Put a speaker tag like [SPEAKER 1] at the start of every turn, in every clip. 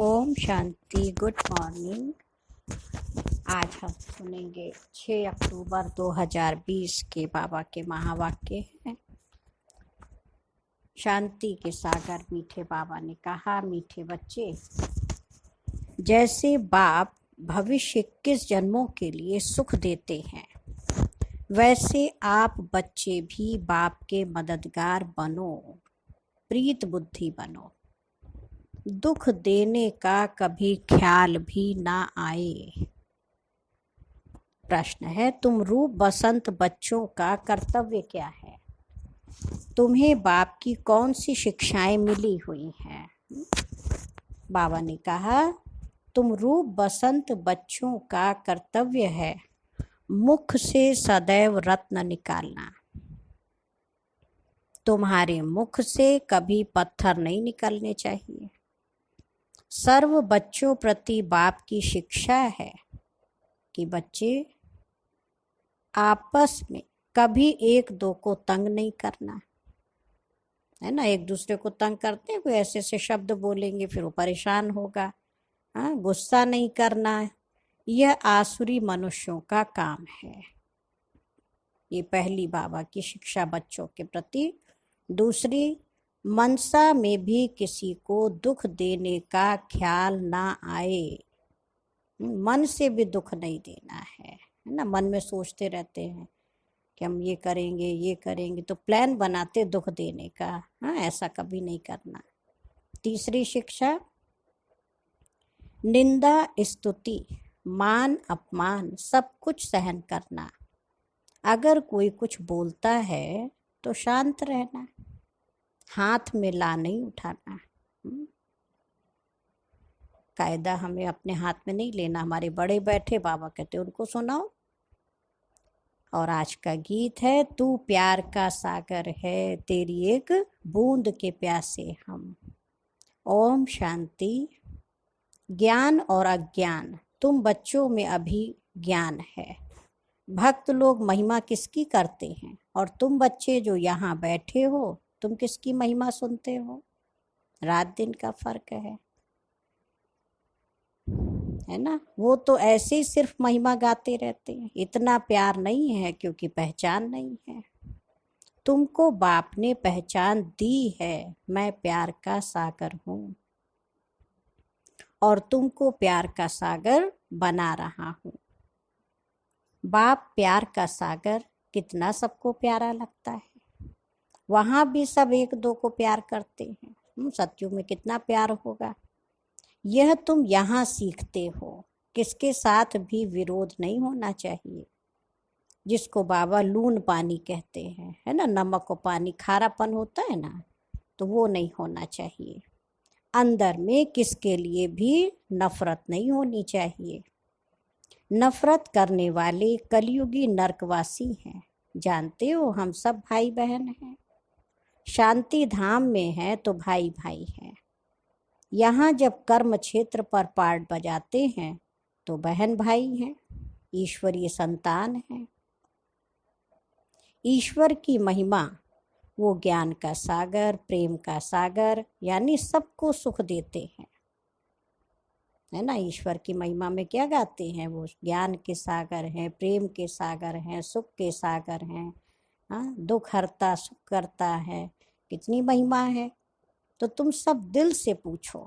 [SPEAKER 1] Om Shanti. Good morning. आज हम सुनेंगे 6 अक्टूबर 2020 के बाबा के महावाक्य हैं। शांति के सागर मीठे बाबा ने कहा, मीठे बच्चे, जैसे बाप भविष्य 21 जन्मों के लिए सुख देते हैं, वैसे आप बच्चे भी बाप के मददगार बनो, प्रीत बुद्धि बनो। दुख देने का कभी ख्याल भी ना आए। प्रश्न है, तुम रूप बसंत बच्चों का कर्तव्य क्या है? तुम्हें बाप की कौन सी शिक्षाएं मिली हुई हैं? बाबा ने कहा, तुम रूप बसंत बच्चों का कर्तव्य है मुख से सदैव रत्न निकालना। तुम्हारे मुख से कभी पत्थर नहीं निकलने चाहिए। सर्व बच्चों प्रति बाप की शिक्षा है कि बच्चे आपस में कभी एक दो को तंग नहीं करना है ना। एक दूसरे को तंग करते हैं, कोई ऐसे ऐसे शब्द बोलेंगे फिर वो परेशान होगा। गुस्सा नहीं करना, यह आसुरी मनुष्यों का काम है। ये पहली बाबा की शिक्षा बच्चों के प्रति। दूसरी, मनसा में भी किसी को दुख देने का ख्याल ना आए। मन से भी दुख नहीं देना है ना। मन में सोचते रहते हैं कि हम ये करेंगे, तो प्लान बनाते दुख देने का। ऐसा कभी नहीं करना। तीसरी शिक्षा, निंदा स्तुति मान अपमान सब कुछ सहन करना। अगर कोई कुछ बोलता है तो शांत रहना, हाथ में ला नहीं उठाना। कायदा हमें अपने हाथ में नहीं लेना। हमारे बड़े बैठे, बाबा कहते उनको सुनाओ। और आज का गीत है, तू प्यार का सागर है, तेरी एक बूंद के प्यासे हम। ओम शांति। ज्ञान और अज्ञान, तुम बच्चों में अभी ज्ञान है। भक्त लोग महिमा किसकी करते हैं, और तुम बच्चे जो यहाँ बैठे हो, तुम किसकी महिमा सुनते हो? रात दिन का फर्क है ना। वो तो ऐसे ही सिर्फ महिमा गाते रहते हैं। इतना प्यार नहीं है क्योंकि पहचान नहीं है। तुमको बाप ने पहचान दी है, मैं प्यार का सागर हूँ और तुमको प्यार का सागर बना रहा हूँ। बाप प्यार का सागर कितना सबको प्यारा लगता है। वहाँ भी सब एक दो को प्यार करते हैं। सत्युग में कितना प्यार होगा। यह तुम यहाँ सीखते हो। किसके साथ भी विरोध नहीं होना चाहिए, जिसको बाबा लून पानी कहते हैं, है ना। नमक और पानी, खारापन होता है ना, तो वो नहीं होना चाहिए। अंदर में किसके लिए भी नफरत नहीं होनी चाहिए। नफरत करने वाले कलयुगी नरकवासी हैं। जानते हो, हम सब भाई बहन हैं। शांति धाम में है तो भाई भाई है। यहाँ जब कर्म क्षेत्र पर पार्ट बजाते हैं तो बहन भाई हैं, ईश्वरीय संतान हैं। ईश्वर की महिमा, वो ज्ञान का सागर, प्रेम का सागर, यानी सबको सुख देते हैं, है ना। ईश्वर की महिमा में क्या गाते हैं? वो ज्ञान के सागर हैं, प्रेम के सागर हैं, सुख के सागर हैं। दुख हरता सुख करता है, कितनी महिमा है। तो तुम सब दिल से पूछो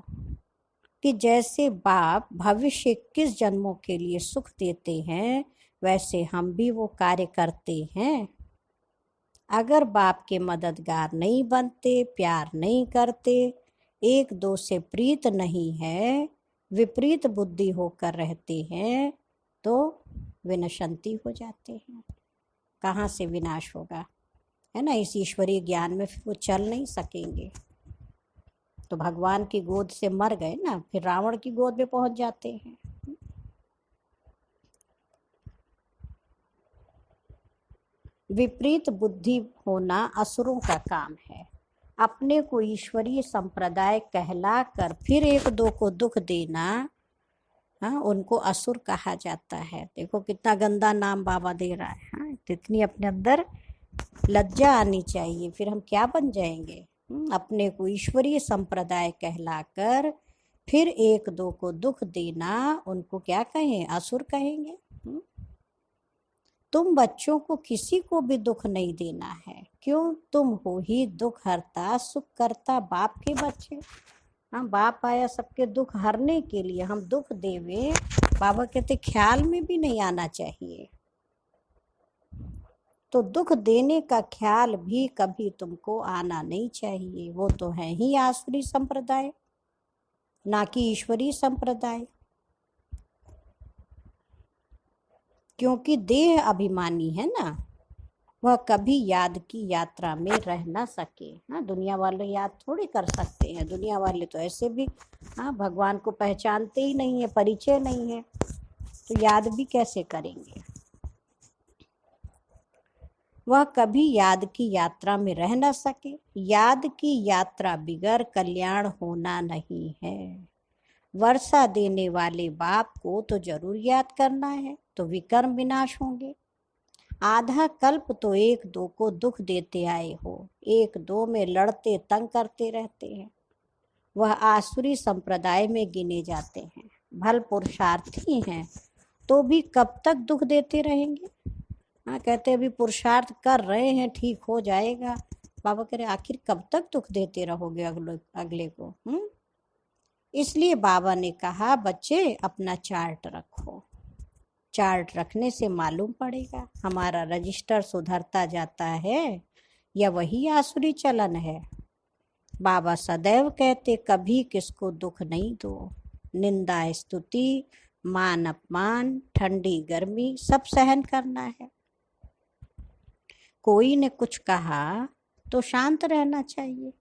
[SPEAKER 1] कि जैसे बाप भविष्य 21 जन्मों के लिए सुख देते हैं, वैसे हम भी वो कार्य करते हैं। अगर बाप के मददगार नहीं बनते, प्यार नहीं करते, एक दो से प्रीत नहीं है, विपरीत बुद्धि होकर रहते हैं, तो विनशंति हो जाते हैं। कहाँ से विनाश होगा, है ना। इस ईश्वरीय ज्ञान में फिर वो चल नहीं सकेंगे। तो भगवान की गोद से मर गए ना, फिर रावण की गोद में पहुंच जाते हैं। विपरीत बुद्धि होना असुरों का काम है। अपने को ईश्वरीय संप्रदाय कहलाकर फिर एक दो को दुख देना, उनको असुर कहा जाता है। देखो कितना गंदा नाम बाबा दे रहा है। इतनी अपने अंदर लज्जा आनी चाहिए, फिर हम क्या बन जाएंगे। अपने को ईश्वरीय संप्रदाय कहलाकर फिर एक दो को दुख देना उनको क्या कहें, असुर कहेंगे। तुम बच्चों को किसी को भी दुख नहीं देना है, क्यों, तुम हो ही दुख हरता सुख करता बाप के बच्चे। हाँ, बाप आया सबके दुख हरने के लिए, हम दुख देवे, बाबा कहते ख्याल में भी नहीं आना चाहिए। तो दुख देने का ख्याल भी कभी तुमको आना नहीं चाहिए। वो तो है ही आसुरी संप्रदाय, ना कि ईश्वरीय संप्रदाय। क्योंकि देह अभिमानी है ना, वह कभी याद की यात्रा में रह ना सके। हाँ, दुनिया वाले याद थोड़ी कर सकते हैं, दुनिया वाले तो ऐसे भी हाँ भगवान को पहचानते ही नहीं है, परिचय नहीं है, तो याद भी कैसे करेंगे। वह कभी याद की यात्रा में रह न सके। याद की यात्रा बिगर कल्याण होना नहीं है। वर्षा देने वाले बाप को तो जरूर याद करना है, तो विकर्म विनाश होंगे। आधा कल्प तो एक दो को दुख देते आए हो, एक दो में लड़ते तंग करते रहते हैं। वह आसुरी संप्रदाय में गिने जाते हैं। भल पुरुषार्थी हैं तो भी कब तक दुख देते रहेंगे। हाँ, कहते अभी पुरुषार्थ कर रहे हैं, ठीक हो जाएगा। बाबा कह रहे आखिर कब तक दुख देते रहोगे अगले को। इसलिए बाबा ने कहा बच्चे अपना चार्ट रखो। चार्ट रखने से मालूम पड़ेगा हमारा रजिस्टर सुधरता जाता है या वही आसुरी चलन है। बाबा सदैव कहते कभी किसको दुख नहीं दो। निंदा स्तुति मान अपमान ठंडी गर्मी सब सहन करना है। कोई ने कुछ कहा तो शांत रहना चाहिए।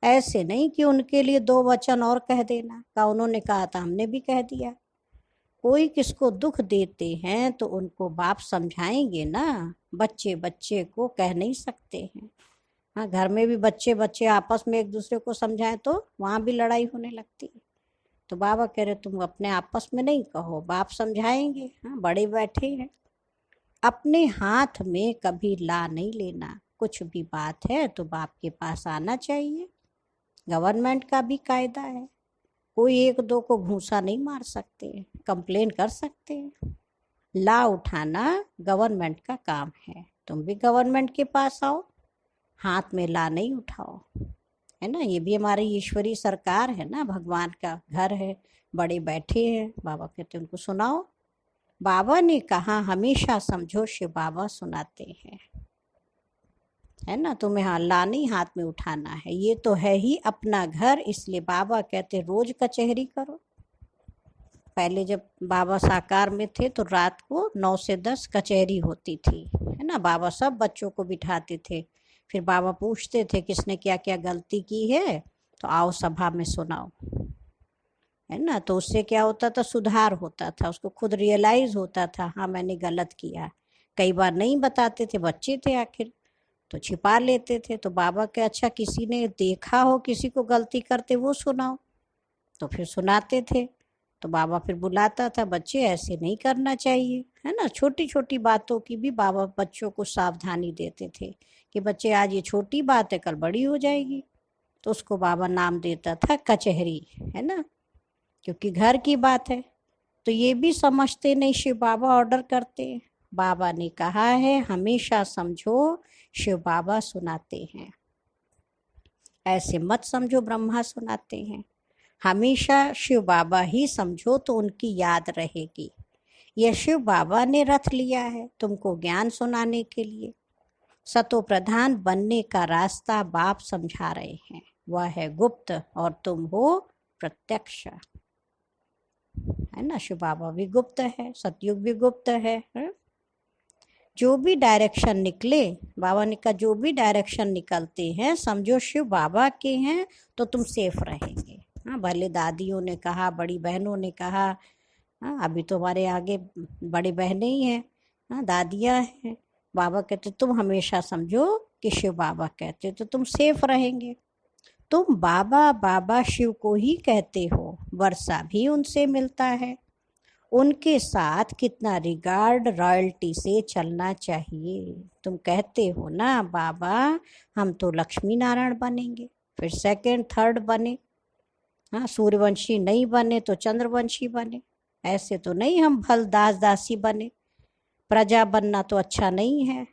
[SPEAKER 1] ऐसे नहीं कि उनके लिए दो वचन और कह देना, का उन्होंने कहा था हमने भी कह दिया। कोई किसको दुख देते हैं तो उनको बाप समझाएंगे ना, बच्चे बच्चे को कह नहीं सकते हैं। हाँ, घर में भी बच्चे बच्चे आपस में एक दूसरे को समझाएं तो वहाँ भी लड़ाई होने लगती है। तो बाबा कह रहे तुम अपने आपस में नहीं कहो, बाप समझाएंगे। हाँ, बड़े बैठे हैं। अपने हाथ में कभी ला नहीं लेना। कुछ भी बात है तो बाप के पास आना चाहिए। गवर्नमेंट का भी कायदा है, कोई एक दो को घूंसा नहीं मार सकते, कंप्लेन कर सकते हैं। ला उठाना गवर्नमेंट का काम है। तुम भी गवर्नमेंट के पास आओ, हाथ में ला नहीं उठाओ, है ना। ये भी हमारी ईश्वरी सरकार है ना, भगवान का घर है, बड़े बैठे हैं। बाबा कहते उनको सुनाओ। बाबा ने कहा हमेशा समझो शिव बाबा सुनाते हैं, है ना। तुम्हें हाँ ला नहीं हाथ में उठाना है, ये तो है ही अपना घर। इसलिए बाबा कहते रोज कचहरी करो। पहले जब बाबा साकार में थे तो रात को 9 से 10 कचहरी होती थी, है ना। बाबा सब बच्चों को बिठाते थे, फिर बाबा पूछते थे किसने क्या क्या गलती की है तो आओ सभा में सुनाओ, है ना। तो उससे क्या होता था, सुधार होता था, उसको खुद रियलाइज होता था हाँ मैंने गलत किया। कई बार नहीं बताते थे, बच्चे थे आखिर, तो छिपा लेते थे। तो बाबा के अच्छा किसी ने देखा हो किसी को गलती करते वो सुनाओ, तो फिर सुनाते थे। तो बाबा फिर बुलाता था, बच्चे ऐसे नहीं करना चाहिए, है ना। छोटी छोटी बातों की भी बाबा बच्चों को सावधानी देते थे कि बच्चे आज ये छोटी बात है कल बड़ी हो जाएगी। तो उसको बाबा नाम देता था कचहरी, है ना, क्योंकि घर की बात है। तो ये भी समझते नहीं, शिव बाबा ऑर्डर करते हैं। बाबा ने कहा है हमेशा समझो शिव बाबा सुनाते हैं, ऐसे मत समझो ब्रह्मा सुनाते हैं। हमेशा शिव बाबा ही समझो तो उनकी याद रहेगी। यह शिव बाबा ने रथ लिया है तुमको ज्ञान सुनाने के लिए। सतो प्रधान बनने का रास्ता बाप समझा रहे हैं, वह है गुप्त और तुम हो प्रत्यक्ष, है ना। शिव बाबा भी गुप्त है, सतयुग भी गुप्त है। जो भी डायरेक्शन निकले, बाबा ने कहा जो भी डायरेक्शन निकलते हैं समझो शिव बाबा के हैं तो तुम सेफ रहेंगे। हाँ, भले दादियों ने कहा, बड़ी बहनों ने कहा, हाँ अभी तो हमारे आगे बड़ी बहनें ही हैं, हाँ दादियाँ हैं। बाबा कहते तुम हमेशा समझो कि शिव बाबा कहते तो तुम सेफ रहेंगे। तुम बाबा बाबा शिव को ही कहते हो, वर्षा भी उनसे मिलता है। उनके साथ कितना रिगार्ड रॉयल्टी से चलना चाहिए। तुम कहते हो ना बाबा हम तो लक्ष्मी नारायण बनेंगे, फिर सेकंड थर्ड बने, हाँ, सूर्यवंशी नहीं बने तो चंद्रवंशी बने, ऐसे तो नहीं हम भल दास दासी बने। प्रजा बनना तो अच्छा नहीं है।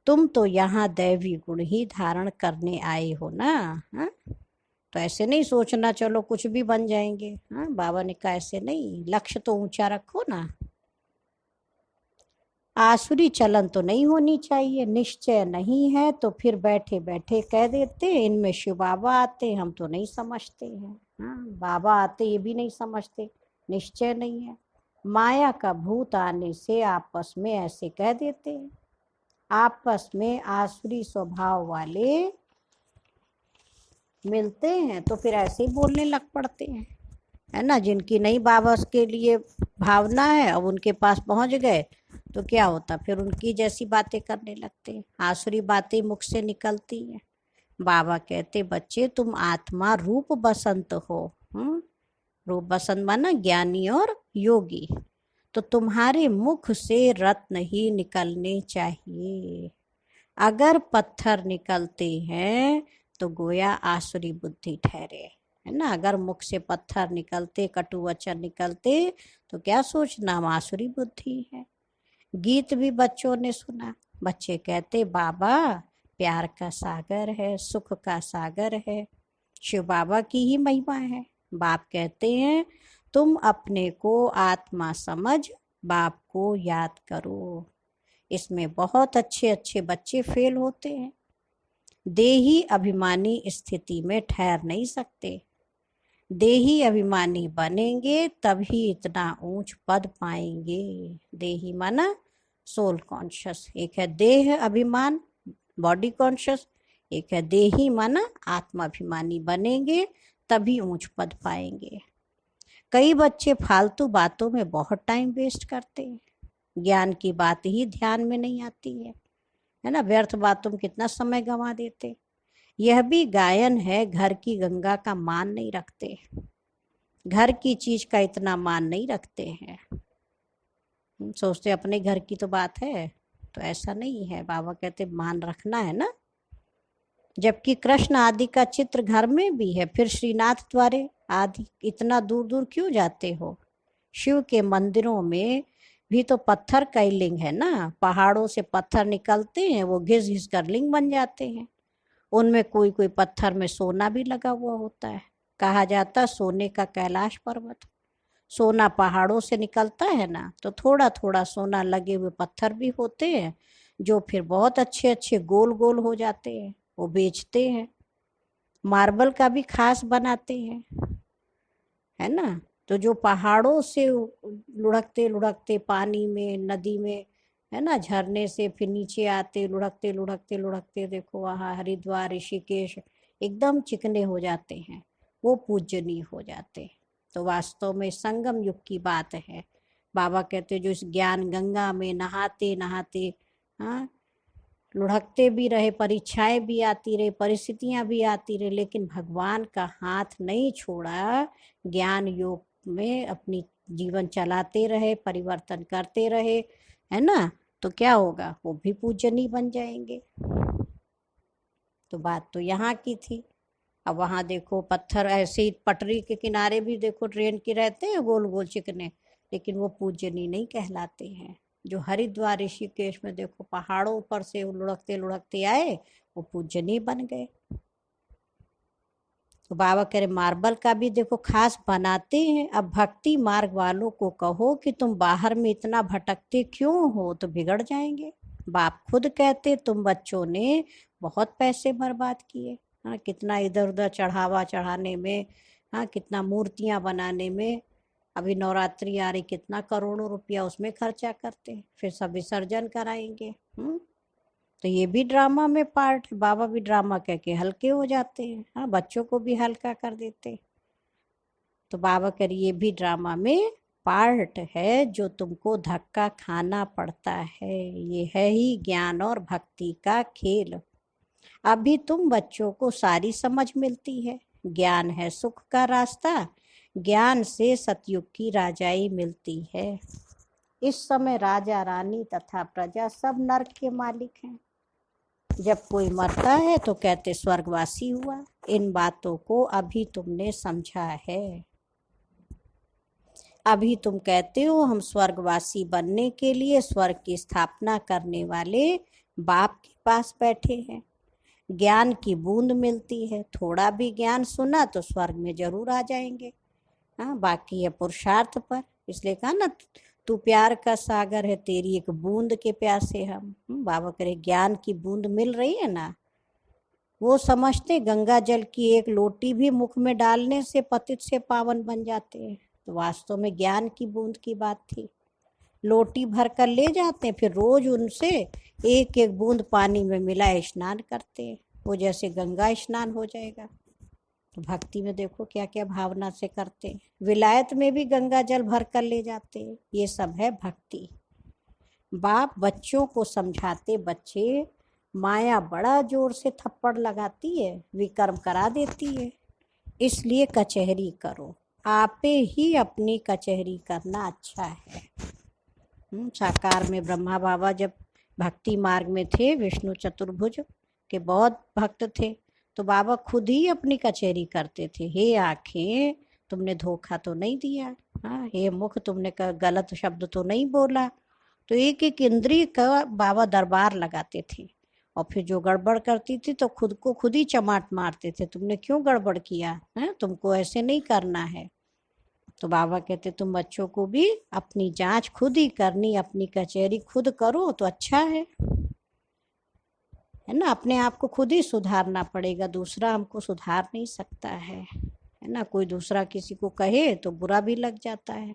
[SPEAKER 1] तुम तो यहाँ दैवी गुण ही धारण करने आए हो ना। हाँ, तो ऐसे नहीं सोचना चलो कुछ भी बन जाएंगे। हाँ, बाबा ने कहा ऐसे नहीं, लक्ष्य तो ऊंचा रखो ना। आसुरी चलन तो नहीं होनी चाहिए। निश्चय नहीं है तो फिर बैठे बैठे कह देते इनमें शिव बाबा आते, हम तो नहीं समझते हैं। हाँ, बाबा आते ये भी नहीं समझते, निश्चय नहीं है। माया का भूत आने से आपस में ऐसे कह देते हैं। आपस में आसुरी स्वभाव वाले मिलते हैं तो फिर ऐसे ही बोलने लग पड़ते हैं, है ना। जिनकी नहीं बाबा के लिए भावना है, अब उनके पास पहुंच गए तो क्या होता, फिर उनकी जैसी बातें करने लगते हैं, आसुरी बातें मुख से निकलती हैं। बाबा कहते बच्चे तुम आत्मा रूप बसंत हो। रूप बसंत माना ज्ञानी और योगी। तो तुम्हारे मुख से रत्न ही निकलने चाहिए। अगर पत्थर निकलते हैं तो गोया आसुरी बुद्धि ठहरे, है ना। अगर मुख से पत्थर निकलते, कटु वचन निकलते तो क्या सोचना, आसुरी बुद्धि है। गीत भी बच्चों ने सुना। बच्चे कहते बाबा प्यार का सागर है, सुख का सागर है, शिव बाबा की ही महिमा है। बाप कहते हैं तुम अपने को आत्मा समझ बाप को याद करो। इसमें बहुत अच्छे अच्छे बच्चे फेल होते हैं। देही अभिमानी स्थिति में ठहर नहीं सकते। देही अभिमानी बनेंगे तभी इतना ऊंच पद पाएंगे। देही माना सोल कॉन्शियस, एक है देह अभिमान बॉडी कॉन्शियस, एक है देही माना आत्माभिमानी बनेंगे तभी ऊंच पद पाएंगे। कई बच्चे फालतू बातों में बहुत टाइम वेस्ट करते हैं, ज्ञान की बात ही ध्यान में नहीं आती है ना। व्यर्थ बातों में कितना समय गंवा देते। यह भी गायन है, घर की गंगा का मान नहीं रखते, घर की चीज का इतना मान नहीं रखते हैं। सोचते अपने घर की तो बात है, तो ऐसा नहीं है। बाबा कहते मान रखना है ना। जबकि कृष्ण आदि का चित्र घर में भी है, फिर श्रीनाथ द्वारे आदि इतना दूर दूर क्यों जाते हो। शिव के मंदिरों में भी तो पत्थर का ही लिंग है ना। पहाड़ों से पत्थर निकलते हैं, वो घिस घिस कर लिंग बन जाते हैं। उनमें कोई कोई पत्थर में सोना भी लगा हुआ होता है। कहा जाता सोने का कैलाश पर्वत। सोना पहाड़ों से निकलता है ना, तो थोड़ा थोड़ा सोना लगे हुए पत्थर भी होते हैं, जो फिर बहुत अच्छे अच्छे गोल गोल हो जाते हैं, वो बेचते हैं। मार्बल का भी खास बनाते हैं, है ना। तो जो पहाड़ों से लुढ़कते लुढ़कते पानी में, नदी में, है ना, झरने से फिर नीचे आते लुढ़कते लुढ़कते लुढ़कते, देखो वहाँ हरिद्वार ऋषिकेश एकदम चिकने हो जाते हैं, वो पूजनीय हो जाते हैं। तो वास्तव में संगम युग की बात है। बाबा कहते जो इस ज्ञान गंगा में नहाते नहाते, हाँ, लुढ़कते भी रहे, परीक्षाएं भी आती रही, परिस्थितियां भी आती रही, लेकिन भगवान का हाथ नहीं छोड़ा। ज्ञान योग में अपनी जीवन चलाते रहे, परिवर्तन करते रहे, है ना। तो क्या होगा, वो भी पूजनीय बन जाएंगे। तो बात तो यहाँ की थी। अब वहाँ देखो पत्थर ऐसे ही पटरी के किनारे भी देखो ट्रेन के रहते हैं गोल गोल चिकने, लेकिन वो पूजनीय नहीं कहलाते हैं। जो हरिद्वार ऋषिकेश में देखो पहाड़ों पर से लुढ़कते लुढ़कते आए, वो पूजनीय बन गए। तो बाबा कह रहे मार्बल का भी देखो खास बनाते हैं। अब भक्ति मार्ग वालों को कहो कि तुम बाहर में इतना भटकते क्यों हो, तो बिगड़ जाएंगे। बाप खुद कहते तुम बच्चों ने बहुत पैसे बर्बाद किए। हाँ, कितना इधर उधर चढ़ावा चढ़ाने में, हाँ, कितना मूर्तियां बनाने में। अभी नवरात्रि आ रही, कितना करोड़ों रुपया उसमें खर्चा करते हैं, फिर सब विसर्जन कराएंगे। तो ये भी ड्रामा में पार्ट है। बाबा भी ड्रामा कह के हल्के हो जाते हैं, हाँ, बच्चों को भी हल्का कर देते। तो बाबा कह रही ये भी ड्रामा में पार्ट है, जो तुमको धक्का खाना पड़ता है। ये है ही ज्ञान और भक्ति का खेल। अभी तुम बच्चों को सारी समझ मिलती है। ज्ञान है सुख का रास्ता, ज्ञान से सतयुग की राजाई मिलती है। इस समय राजा रानी तथा प्रजा सब नर्क के मालिक हैं। जब कोई मरता है तो कहते स्वर्गवासी हुआ। इन बातों को अभी तुमने समझा है। अभी तुम कहते हो हम स्वर्गवासी बनने के लिए स्वर्ग की स्थापना करने वाले बाप के पास बैठे हैं। ज्ञान की बूंद मिलती है, थोड़ा भी ज्ञान सुना तो स्वर्ग में जरूर आ जाएंगे। हाँ, बाकी है पुरुषार्थ पर। इसलिए कहा ना, तू प्यार का सागर है, तेरी एक बूंद के प्यासे हम। बाबा करे ज्ञान की बूंद मिल रही है ना, वो समझते गंगा जल की एक लोटी भी मुख में डालने से पतित से पावन बन जाते हैं। तो वास्तव में ज्ञान की बूंद की बात थी। लोटी भर कर ले जाते हैं, फिर रोज उनसे एक एक बूंद पानी में मिलाए स्नान करते हैं, वो जैसे गंगा स्नान हो जाएगा। तो भक्ति में देखो क्या क्या भावना से करते हैं। विलायत में भी गंगा जल भर कर ले जाते हैं। ये सब है भक्ति। बाप बच्चों को समझाते, बच्चे माया बड़ा जोर से थप्पड़ लगाती है, विकर्म करा देती है, इसलिए कचहरी करो। आपे ही अपनी कचहरी करना अच्छा है। साकार में ब्रह्मा बाबा जब भक्ति मार्ग में थे, विष्णु चतुर्भुज के बहुत भक्त थे, तो बाबा खुद ही अपनी कचहरी करते थे। हे आंखें, तुमने धोखा तो नहीं दिया? हाँ, हे मुख, तुमने गलत शब्द तो नहीं बोला? तो एक एक इंद्रिय का बाबा दरबार लगाते थे, और फिर जो गड़बड़ करती थी तो खुद को खुद ही चमाट मारते थे, तुमने क्यों गड़बड़ किया है, तुमको ऐसे नहीं करना है। तो बाबा कहते तुम बच्चों को भी अपनी जांच खुद ही करनी, अपनी कचहरी खुद करो तो अच्छा है ना। अपने आप को खुद ही सुधारना पड़ेगा, दूसरा हमको सुधार नहीं सकता है ना। कोई दूसरा किसी को कहे तो बुरा भी लग जाता है,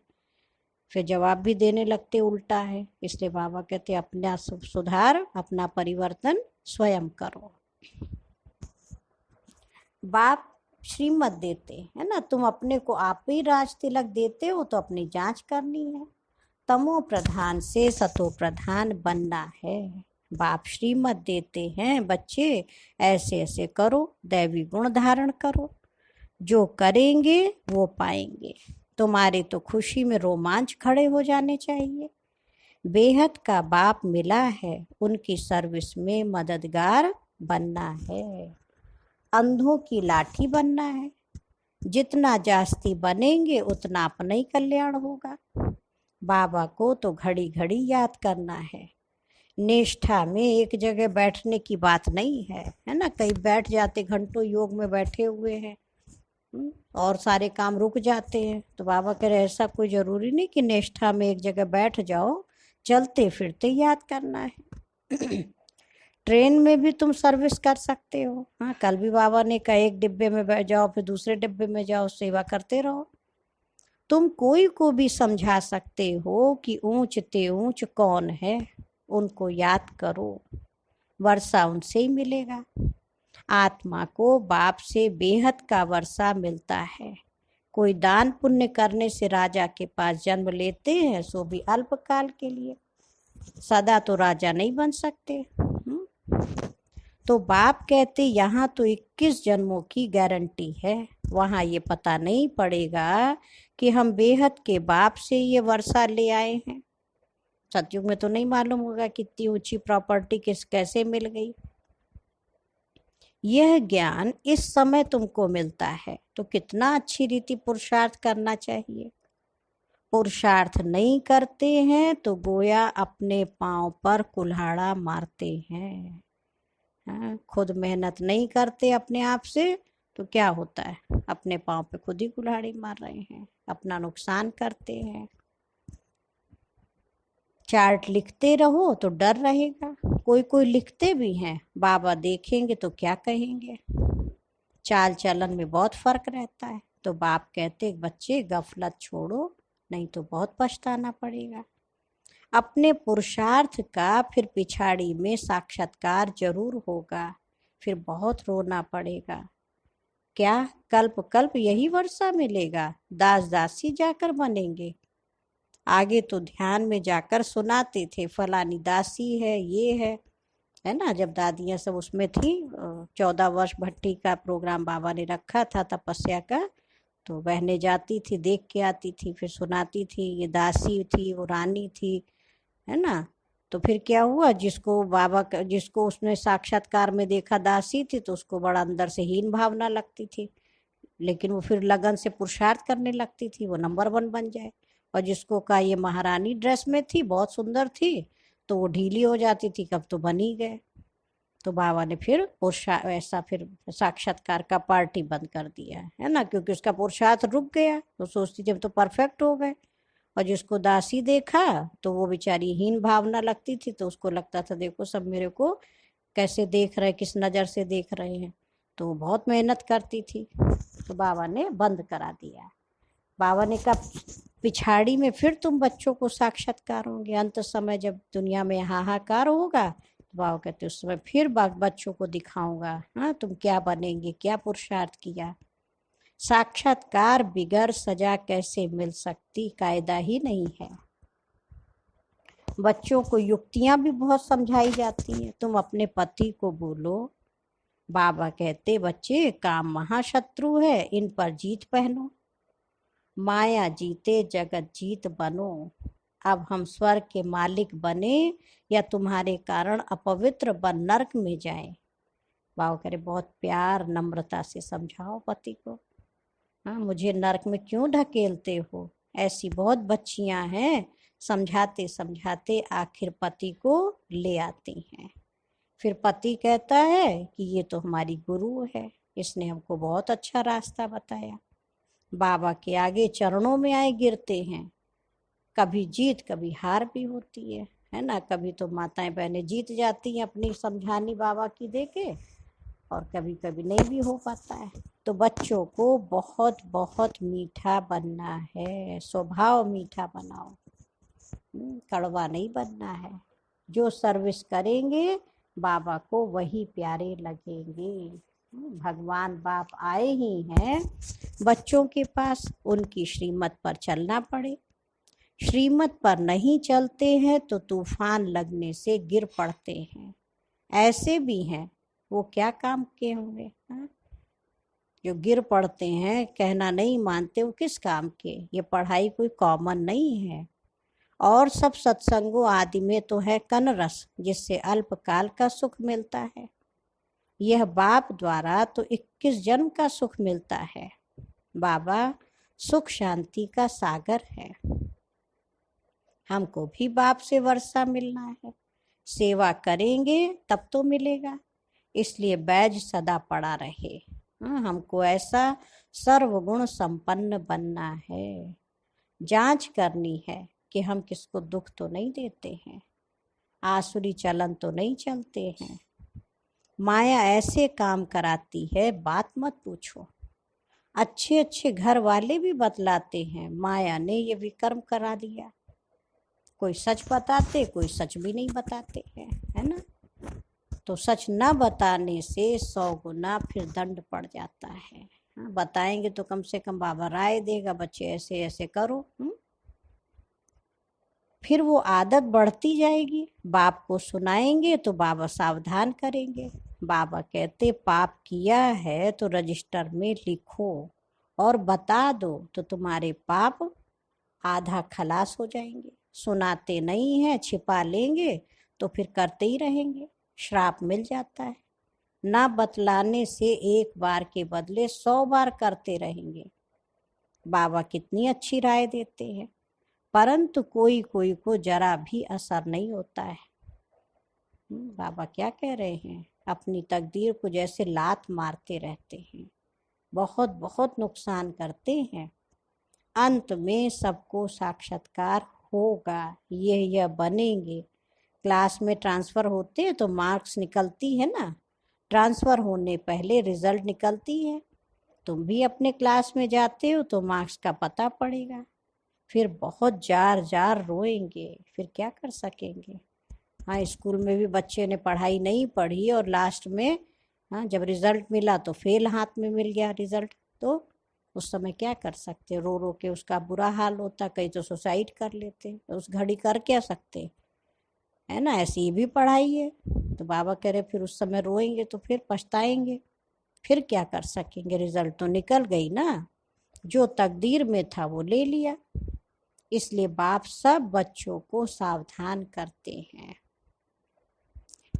[SPEAKER 1] फिर जवाब भी देने लगते उल्टा है। इसलिए बाबा कहते अपना सुधार, अपना परिवर्तन स्वयं करो। बाप श्रीमत देते है ना, तुम अपने को आप ही राज तिलक देते हो तो अपनी जांच करनी है। तमो प्रधान से सतो प्रधान बनना है। बाप श्रीमत देते हैं, बच्चे ऐसे ऐसे करो, दैवी गुण धारण करो, जो करेंगे वो पाएंगे। तुम्हारे तो खुशी में रोमांच खड़े हो जाने चाहिए। बेहद का बाप मिला है, उनकी सर्विस में मददगार बनना है। अंधों की लाठी बनना है, जितना जास्ती बनेंगे उतना अपना ही कल्याण होगा। बाबा को तो घड़ी घड़ी याद करना है। निष्ठा में एक जगह बैठने की बात नहीं है ना। कहीं बैठ जाते, घंटों योग में बैठे हुए हैं और सारे काम रुक जाते हैं। तो बाबा कह रहे ऐसा कोई जरूरी नहीं कि निष्ठा में एक जगह बैठ जाओ, चलते फिरते याद करना है। ट्रेन में भी तुम सर्विस कर सकते हो। हाँ, कल भी बाबा ने कहा एक डिब्बे में बैठ जाओ, फिर दूसरे डिब्बे में जाओ, सेवा करते रहो। तुम कोई को भी समझा सकते हो कि ऊंच ते ऊंच कौन है, उनको याद करो, वर्षा उनसे ही मिलेगा। आत्मा को बाप से बेहद का वर्षा मिलता है। कोई दान पुण्य करने से राजा के पास जन्म लेते हैं, सो भी अल्पकाल के लिए, सदा तो राजा नहीं बन सकते। तो बाप कहते यहाँ तो 21 जन्मों की गारंटी है, वहाँ ये पता नहीं पड़ेगा कि हम बेहद के बाप से ये वर्षा ले आए हैं। सतयुग में तो नहीं मालूम होगा कितनी ऊंची प्रॉपर्टी कैसे मिल गई। यह ज्ञान इस समय तुमको मिलता है तो कितना अच्छी रीति पुरुषार्थ करना चाहिए। पुरुषार्थ नहीं करते हैं तो गोया अपने पांव पर कुल्हाड़ा मारते हैं। खुद मेहनत नहीं करते अपने आप से तो क्या होता है, अपने पांव पे खुद ही कुल्हाड़ी मार रहे हैं, अपना नुकसान करते हैं। चार्ट लिखते रहो तो डर रहेगा। कोई लिखते भी हैं, बाबा देखेंगे तो क्या कहेंगे। चाल चलन में बहुत फर्क रहता है। तो बाप कहते बच्चे गफलत छोड़ो, नहीं तो बहुत पछताना पड़ेगा। अपने पुरुषार्थ का फिर पिछाड़ी में साक्षात्कार जरूर होगा, फिर बहुत रोना पड़ेगा। क्या कल्प कल्प यही वर्षा मिलेगा? दास दासी जाकर बनेंगे। आगे तो ध्यान में जाकर सुनाते थे फलानी दासी है, ये है ना। जब दादियाँ सब उसमें थी, 14 वर्ष भट्टी का प्रोग्राम बाबा ने रखा था तपस्या का, तो बहनें जाती थी, देख के आती थी, फिर सुनाती थी, ये दासी थी, वो रानी थी, है ना। तो फिर क्या हुआ, जिसको उसने साक्षात्कार में देखा दासी थी, तो उसको बड़ा अंदर से हीन भावना लगती थी, लेकिन वो फिर लगन से पुरुषार्थ करने लगती थी वो नंबर 1 बन जाए। और जिसको का ये महारानी ड्रेस में थी, बहुत सुंदर थी, तो वो ढीली हो जाती थी, कब तो बन ही गए। तो बाबा ने फिर ऐसा फिर साक्षात्कार का पार्टी बंद कर दिया है ना, क्योंकि उसका पुरुषार्थ रुक गया। तो सोचती थी अब तो परफेक्ट हो गए। और जिसको दासी देखा तो वो बेचारी हीन भावना लगती थी, तो उसको लगता था देखो सब मेरे को कैसे देख रहे, किस नज़र से देख रहे हैं। तो वो बहुत मेहनत करती थी, तो बाबा ने बंद करा दिया। बाबा ने कहा पिछाड़ी में फिर तुम बच्चों को साक्षात्कार होंगे, अंत समय जब दुनिया में हाहाकार होगा, तो बाबा कहते उस समय फिर बच्चों को दिखाऊंगा, हाँ तुम क्या बनेंगे, क्या पुरुषार्थ किया। साक्षात्कार बिगर सजा कैसे मिल सकती, कायदा ही नहीं है। बच्चों को युक्तियां भी बहुत समझाई जाती हैं। तुम अपने पति को बोलो, बाबा कहते बच्चे काम महाशत्रु है, इन पर जीत पहनो, माया जीते जगत जीत बनो। अब हम स्वर्ग के मालिक बने या तुम्हारे कारण अपवित्र बन नरक में जाए। बाबा करे बहुत प्यार नम्रता से समझाओ पति को, हाँ मुझे नरक में क्यों ढकेलते हो। ऐसी बहुत बच्चियां हैं, समझाते समझाते आखिर पति को ले आती हैं। फिर पति कहता है कि ये तो हमारी गुरु है, इसने हमको बहुत अच्छा रास्ता बताया। बाबा के आगे चरणों में आए गिरते हैं। कभी जीत कभी हार भी होती है ना। कभी तो माताएं बहनें जीत जाती हैं अपनी समझानी बाबा की देके, और कभी कभी नहीं भी हो पाता है। तो बच्चों को बहुत बहुत मीठा बनना है, स्वभाव मीठा बनाओ, कड़वा नहीं बनना है। जो सर्विस करेंगे बाबा को वही प्यारे लगेंगे। भगवान बाप आए ही हैं बच्चों के पास, उनकी श्रीमत पर चलना पड़े। श्रीमत पर नहीं चलते हैं तो तूफान लगने से गिर पड़ते हैं। ऐसे भी हैं, वो क्या काम के होंगे, हाँ? जो गिर पड़ते हैं, कहना नहीं मानते, वो किस काम के। ये पढ़ाई कोई कॉमन नहीं है। और सब सत्संगों आदि में तो है कन रस, जिससे अल्पकाल का सुख मिलता है। यह बाप द्वारा तो 21 जन्म का सुख मिलता है। बाबा सुख शांति का सागर है। हमको भी बाप से वर्षा मिलना है। सेवा करेंगे तब तो मिलेगा, इसलिए बैज सदा पड़ा रहे। हमको ऐसा सर्वगुण संपन्न बनना है। जांच करनी है कि हम किसको दुख तो नहीं देते हैं, आसुरी चलन तो नहीं चलते हैं। माया ऐसे काम कराती है बात मत पूछो। अच्छे अच्छे घर वाले भी बतलाते हैं, माया ने ये विकर्म करा दिया। कोई सच बताते, कोई सच भी नहीं बताते हैं, है ना। तो सच न बताने से 100 गुना फिर दंड पड़ जाता है। हाँ, बताएंगे तो कम से कम बाबा राय देगा, बच्चे ऐसे ऐसे करो। फिर वो आदत बढ़ती जाएगी। बाप को सुनाएंगे तो बाबा सावधान करेंगे। बाबा कहते पाप किया है तो रजिस्टर में लिखो और बता दो, तो तुम्हारे पाप आधा खलास हो जाएंगे। सुनाते नहीं है, छिपा लेंगे तो फिर करते ही रहेंगे, श्राप मिल जाता है। ना बतलाने से एक बार के बदले 100 बार करते रहेंगे। बाबा कितनी अच्छी राय देते हैं, परंतु कोई कोई को जरा भी असर नहीं होता है। बाबा क्या कह रहे हैं, अपनी तकदीर को जैसे लात मारते रहते हैं, बहुत बहुत नुकसान करते हैं। अंत में सबको साक्षात्कार होगा, यह बनेंगे। क्लास में ट्रांसफ़र होते हैं तो मार्क्स निकलती है ना, ट्रांसफ़र होने पहले रिजल्ट निकलती है। तुम भी अपने क्लास में जाते हो तो मार्क्स का पता पड़ेगा, फिर बहुत जार जार रोएंगे, फिर क्या कर सकेंगे। हाँ, स्कूल में भी बच्चे ने पढ़ाई नहीं पढ़ी और लास्ट में हाँ जब रिजल्ट मिला तो फेल हाथ में मिल गया रिजल्ट, तो उस समय क्या कर सकते। रो रो के उसका बुरा हाल होता, कई तो सुसाइड कर लेते, तो उस घड़ी कर क्या सकते, है ना। ऐसी भी पढ़ाई है। तो बाबा कह रहे फिर उस समय रोएंगे तो फिर पछताएंगे, फिर क्या कर सकेंगे। रिजल्ट तो निकल गई ना, जो तकदीर में था वो ले लिया। इसलिए बाप सब बच्चों को सावधान करते हैं।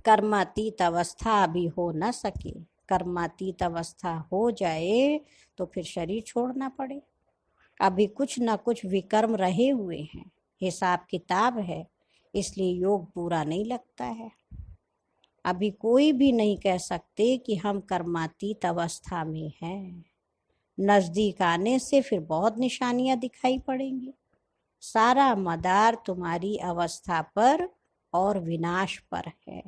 [SPEAKER 1] कर्मातीत अवस्था अभी हो न सके। कर्मातीत अवस्था हो जाए तो फिर शरीर छोड़ना पड़े। अभी कुछ न कुछ विकर्म रहे हुए हैं, हिसाब किताब है, इसलिए योग पूरा नहीं लगता है। अभी कोई भी नहीं कह सकते कि हम कर्मातीत अवस्था में हैं। नजदीक आने से फिर बहुत निशानियां दिखाई पड़ेंगी। सारा मदार तुम्हारी अवस्था पर और विनाश पर है।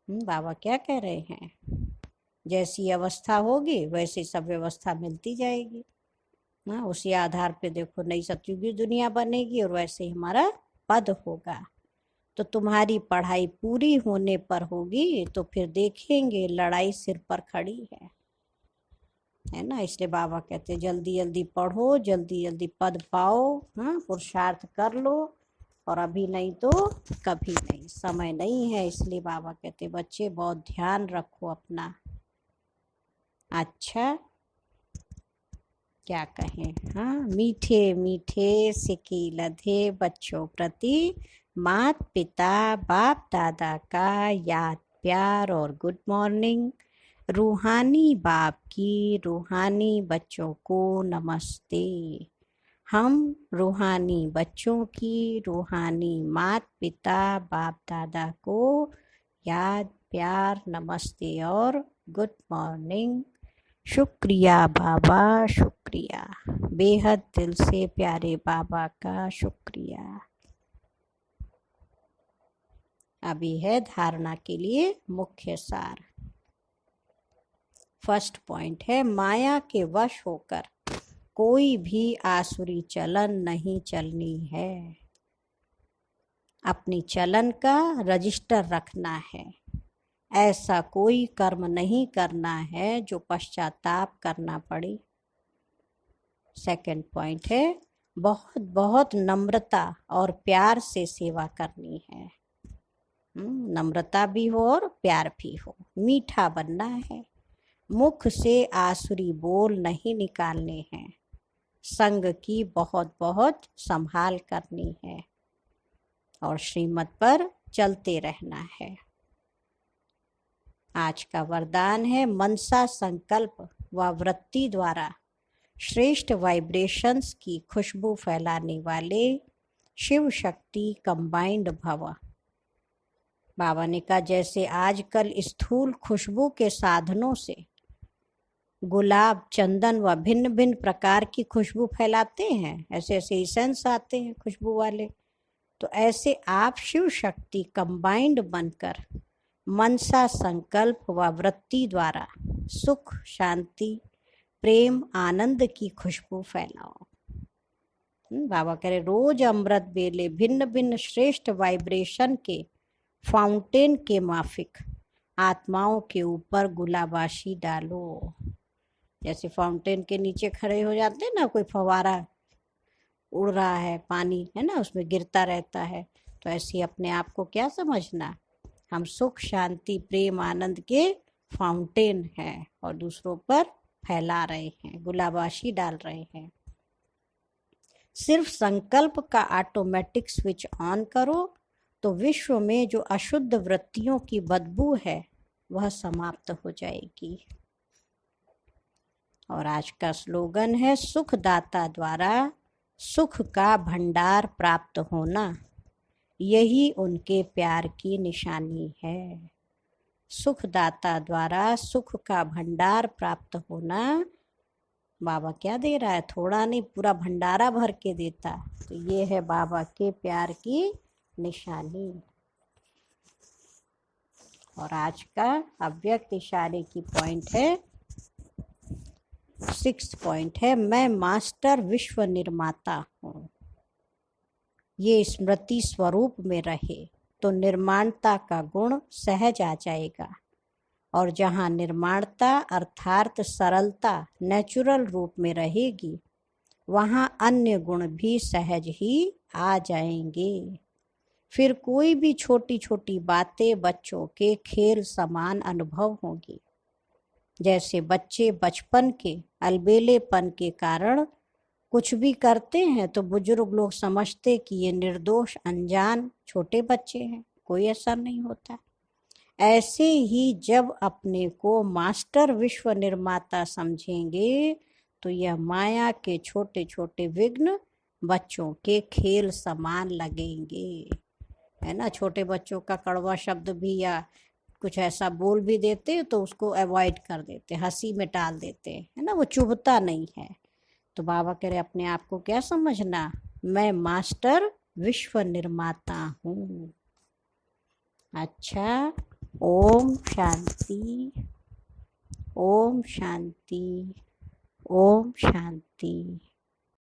[SPEAKER 1] बाबा क्या कह रहे हैं? जैसी अवस्था होगी वैसी सब व्यवस्था मिलती जाएगी। हाँ, उसी आधार पे देखो नई सतयुगी दुनिया बनेगी और वैसे ही हमारा पद होगा। तो तुम्हारी पढ़ाई पूरी होने पर होगी तो फिर देखेंगे लड़ाई सिर पर खड़ी है ना। इसलिए बाबा कहते जल्दी जल्दी पढ़ो, जल्दी जल्दी पद पाओ। हाँ, पुरुषार्थ कर लो, और अभी नहीं तो कभी नहीं, समय नहीं है। इसलिए बाबा कहते बच्चे बहुत ध्यान रखो अपना। अच्छा क्या कहें, हाँ, मीठे मीठे सिक्की लधे बच्चों प्रति माता पिता बाप दादा का याद प्यार और गुड मॉर्निंग। रूहानी बाप की रूहानी बच्चों को नमस्ते। हम रूहानी बच्चों की रूहानी माता पिता बाप दादा को याद प्यार नमस्ते और गुड मॉर्निंग। शुक्रिया बाबा, शुक्रिया, बेहद दिल से प्यारे बाबा का शुक्रिया। अभी है धारणा के लिए मुख्य सार। फर्स्ट पॉइंट है, माया के वश होकर कोई भी आसुरी चलन नहीं चलनी है। अपनी चलन का रजिस्टर रखना है। ऐसा कोई कर्म नहीं करना है जो पश्चाताप करना पड़े। सेकंड पॉइंट है, बहुत बहुत नम्रता और प्यार से सेवा करनी है। नम्रता भी हो और प्यार भी हो, मीठा बनना है। मुख से आसुरी बोल नहीं निकालने हैं। संग की बहुत बहुत संभाल करनी है और श्रीमत पर चलते रहना है। आज का वरदान है, मनसा संकल्प व वृत्ति द्वारा श्रेष्ठ वाइब्रेशंस की खुशबू फैलाने वाले शिव शक्ति कंबाइंड भव। बाबा ने कहा जैसे आजकल स्थूल खुशबू के साधनों से गुलाब चंदन व भिन्न भिन्न प्रकार की खुशबू फैलाते हैं, ऐसे ऐसे इसेंस आते हैं खुशबू वाले, तो ऐसे आप शिव शक्ति कंबाइंड बनकर मनसा संकल्प व वृत्ति द्वारा सुख शांति प्रेम आनंद की खुशबू फैलाओ। बाबा कह रहे रोज अमृत बेले भिन्न भिन्न श्रेष्ठ वाइब्रेशन के फाउंटेन के माफिक आत्माओं के ऊपर गुलाबाशी डालो। जैसे फाउंटेन के नीचे खड़े हो जाते हैं ना, कोई फवारा उड़ रहा है, पानी है ना उसमें गिरता रहता है, तो ऐसे अपने आप को क्या समझना, हम सुख शांति प्रेम आनंद के फाउंटेन हैं और दूसरों पर फैला रहे हैं, गुलाबाशी डाल रहे हैं। सिर्फ संकल्प का ऑटोमेटिक स्विच ऑन करो तो विश्व में जो अशुद्ध वृत्तियों की बदबू है वह समाप्त हो जाएगी। और आज का स्लोगन है, सुखदाता द्वारा सुख का भंडार प्राप्त होना यही उनके प्यार की निशानी है। सुखदाता द्वारा सुख का भंडार प्राप्त होना, बाबा क्या दे रहा है, थोड़ा नहीं पूरा भंडारा भर के देता। तो ये है बाबा के प्यार की निशानी। और आज का अव्यक्त इशारे की पॉइंट है, 6 पॉइंट है, मैं मास्टर विश्व निर्माता हूँ। ये स्मृति स्वरूप में रहे तो निर्माणता का गुण सहज आ जाएगा, और जहाँ निर्माणता अर्थात सरलता नेचुरल रूप में रहेगी वहाँ अन्य गुण भी सहज ही आ जाएंगे। फिर कोई भी छोटी छोटी बातें बच्चों के खेल समान अनुभव होंगी। जैसे बच्चे बचपन के अलबेलेपन के कारण कुछ भी करते हैं तो बुजुर्ग लोग समझते कि ये निर्दोष अनजान छोटे बच्चे हैं, कोई असर नहीं होता। ऐसे ही जब अपने को मास्टर विश्व निर्माता समझेंगे तो यह माया के छोटे छोटे विघ्न बच्चों के खेल समान लगेंगे। है ना, छोटे बच्चों का कड़वा शब्द भी या कुछ ऐसा बोल भी देते तो उसको अवॉइड कर देते, हंसी में टाल देते, है ना, वो चुभता नहीं है। तो बाबा कह रहे अपने आप को क्या समझना, मैं मास्टर विश्व निर्माता हूँ। अच्छा, ओम शांति, ओम शांति, ओम शांति।